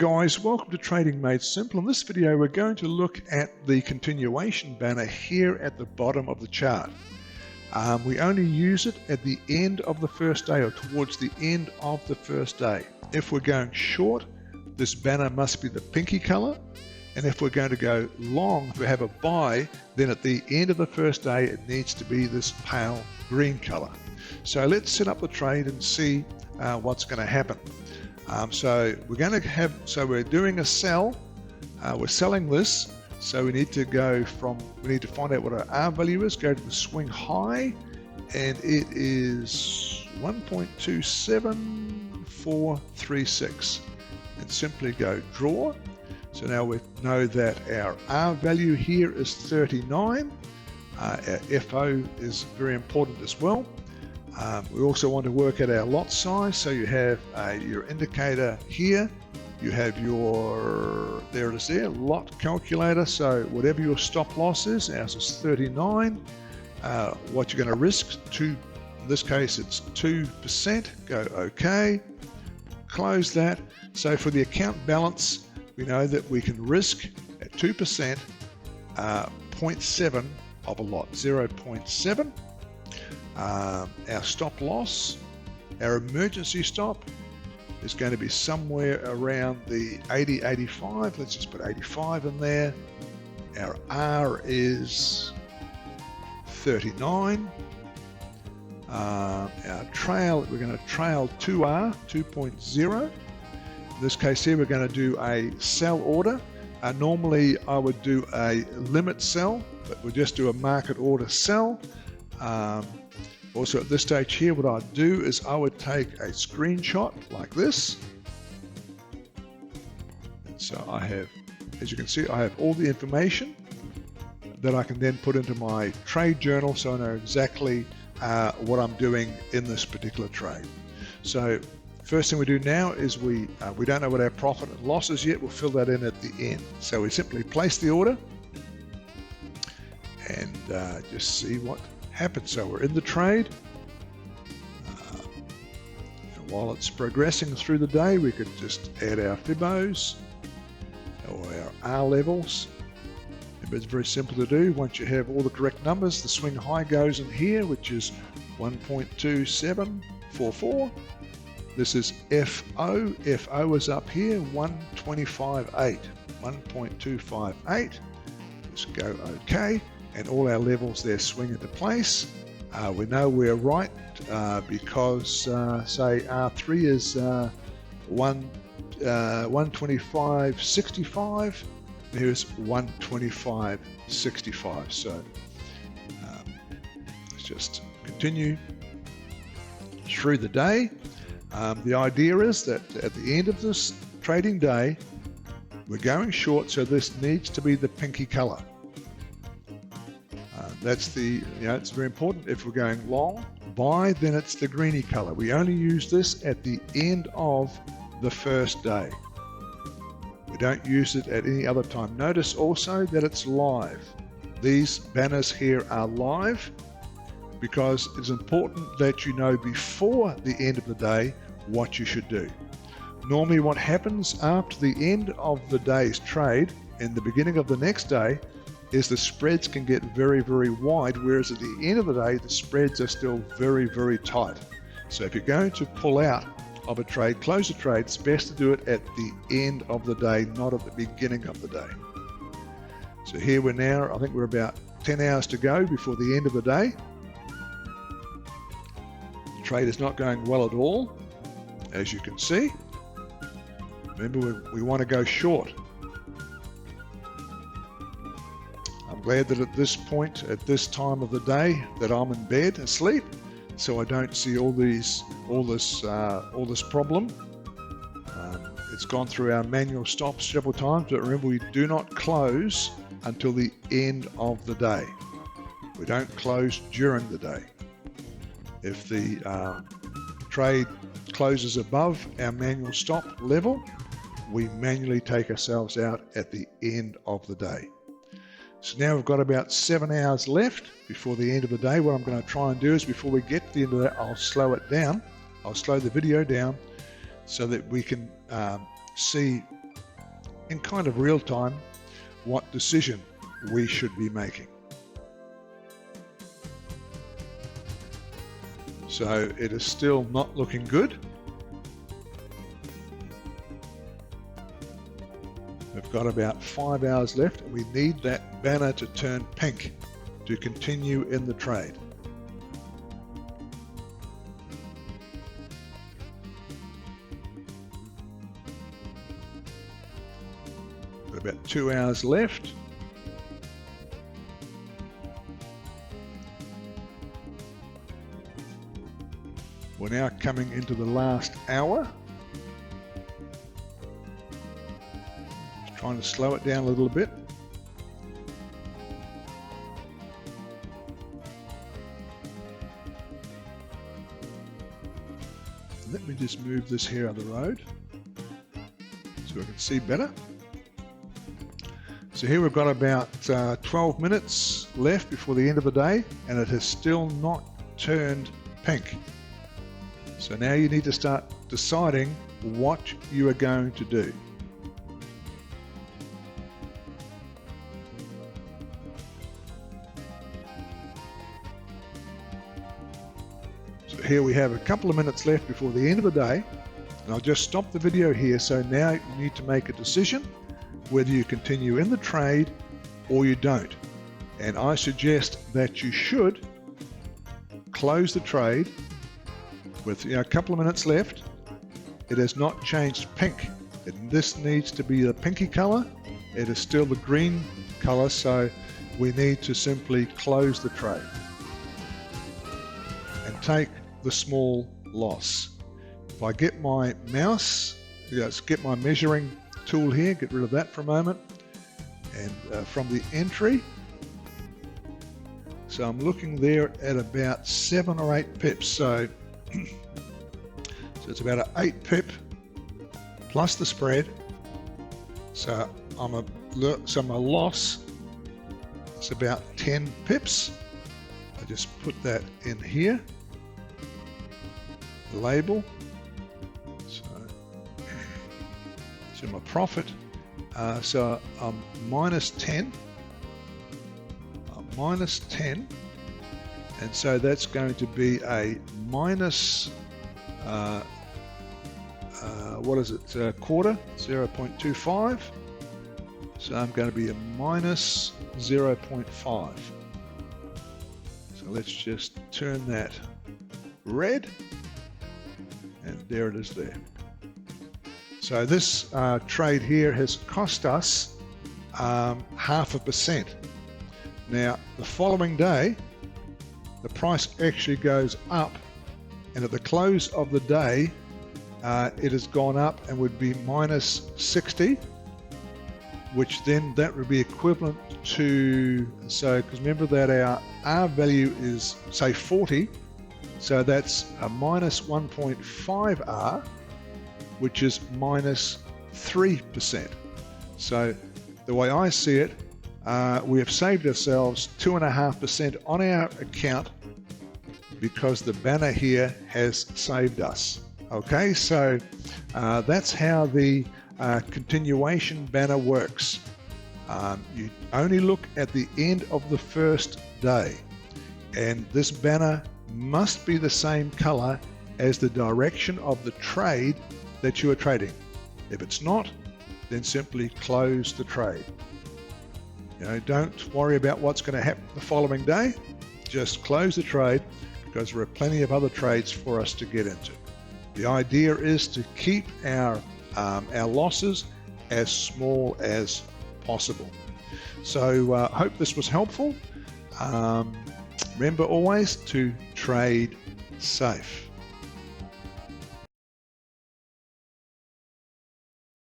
guys, welcome to Trading Made Simple. In this video we're going to look at the continuation banner here at the bottom of the chart. We only use it at the end of the first day or towards the end of the first day. If we're going short, this banner must be the pinky color, and if we're going to go long, if we have a buy, then at the end of the first day it needs to be this pale green color. So let's set up the trade and see what's going to happen. So we're doing a sell, we're selling this, so we need to find out what our R value is, go to the swing high, and it is 1.27436, and simply go draw. So now we know that our R value here is 39, our FO is very important as well. We also want to work out our lot size, so you have your indicator here, you have your, there it is there, lot calculator, so whatever your stop loss is, ours is 39, what you're going to risk, in this case it's 2%, go OK, close that. So for the account balance, we know that we can risk at 2%, 0.7 of a lot, 0.7. Our stop loss, our emergency stop is going to be somewhere around the 80-85. Let's just put 85 in there. Our R is 39. Our trail, we're going to trail 2R, 2.0. In this case here, we're going to do a sell order. Normally I would do a limit sell, but we'll just do a market order sell. Also at this stage here, what I'd do is I would take a screenshot like this. And so I have, as you can see, I have all the information that I can then put into my trade journal, so I know exactly what I'm doing in this particular trade. So first thing we do now is we don't know what our profit and loss is yet. We'll fill that in at the end. So we simply place the order and just see what happens. So we're in the trade. And while it's progressing through the day, we could just add our Fibos or our R levels. But it's very simple to do. Once you have all the correct numbers, the swing high goes in here, which is 1.2744. This is FO. FO is up here, 125.8. 1.258. Just go OK. And all our levels there swing into place. We know we're right because say R3 is 125.65. Here's 125.65. So let's just continue through the day. The idea is that at the end of this trading day, we're going short, so this needs to be the pinky color. That's the, it's very important. If we're going long, buy, then it's the greeny color. We only use this at the end of the first day. We don't use it at any other time. Notice also that it's live. These banners here are live because it's important that you know before the end of the day what you should do. Normally what happens after the end of the day's trade and the beginning of the next day is the spreads can get very, very wide, whereas at the end of the day, the spreads are still very, very tight. So if you're going to pull out of a trade, close a trade, it's best to do it at the end of the day, not at the beginning of the day. So here we're now, I think we're about 10 hours to go before the end of the day. The trade is not going well at all, as you can see. Remember, we want to go short. I'm glad that at this point, at this time of the day, that I'm in bed asleep, so I don't see all this problem. It's gone through our manual stops several times, but remember, we do not close until the end of the day. We don't close during the day. If the trade closes above our manual stop level, we manually take ourselves out at the end of the day. So now we've got about 7 hours left before the end of the day. What I'm going to try and do is before we get to the end of that, I'll slow it down. I'll slow the video down so that we can see in kind of real time what decision we should be making. So it is still not looking good. We've got about 5 hours left, and we need that banner to turn pink to continue in the trade. Got about 2 hours left. We're now coming into the last hour. Just trying to slow it down a little bit. Let me just move this here on the road so I can see better. So here we've got about 12 minutes left before the end of the day, and it has still not turned pink. So now you need to start deciding what you are going to do. So here we have a couple of minutes left before the end of the day, and I'll just stop the video here. So now you need to make a decision whether you continue in the trade or you don't. And I suggest that you should close the trade with a couple of minutes left. It has not changed pink. This needs to be the pinky color. It is still the green color, so we need to simply close the trade and take the small loss. If I get my mouse, get my measuring tool here, get rid of that for a moment, and from the entry, so I'm looking there at about 7 or 8 pips. So it's about an 8 pip plus the spread. So my loss is about 10 pips. I just put that in here, the label. So my profit, so I'm minus 10. Minus 10, and so that's going to be a minus what is it, quarter, 0.25. So I'm going to be a minus 0.5. So let's just turn that red, and there it is there. So this trade here has cost us 0.5%. Now, the following day, the price actually goes up, and at the close of the day, it has gone up and would be minus 60, which then that would be equivalent to, so because remember that our R value is, say, 40, so that's a minus 1.5 R, which is minus 3%. So the way I see it, we have saved ourselves 2.5% on our account because the banner here has saved us. Okay, so that's how the continuation banner works. You only look at the end of the first day, and this banner must be the same color as the direction of the trade that you are trading. If it's not, then simply close the trade. Don't worry about what's going to happen the following day. Just close the trade, because there are plenty of other trades for us to get into. The idea is to keep our losses as small as possible. So hope this was helpful. Remember always to trade safe.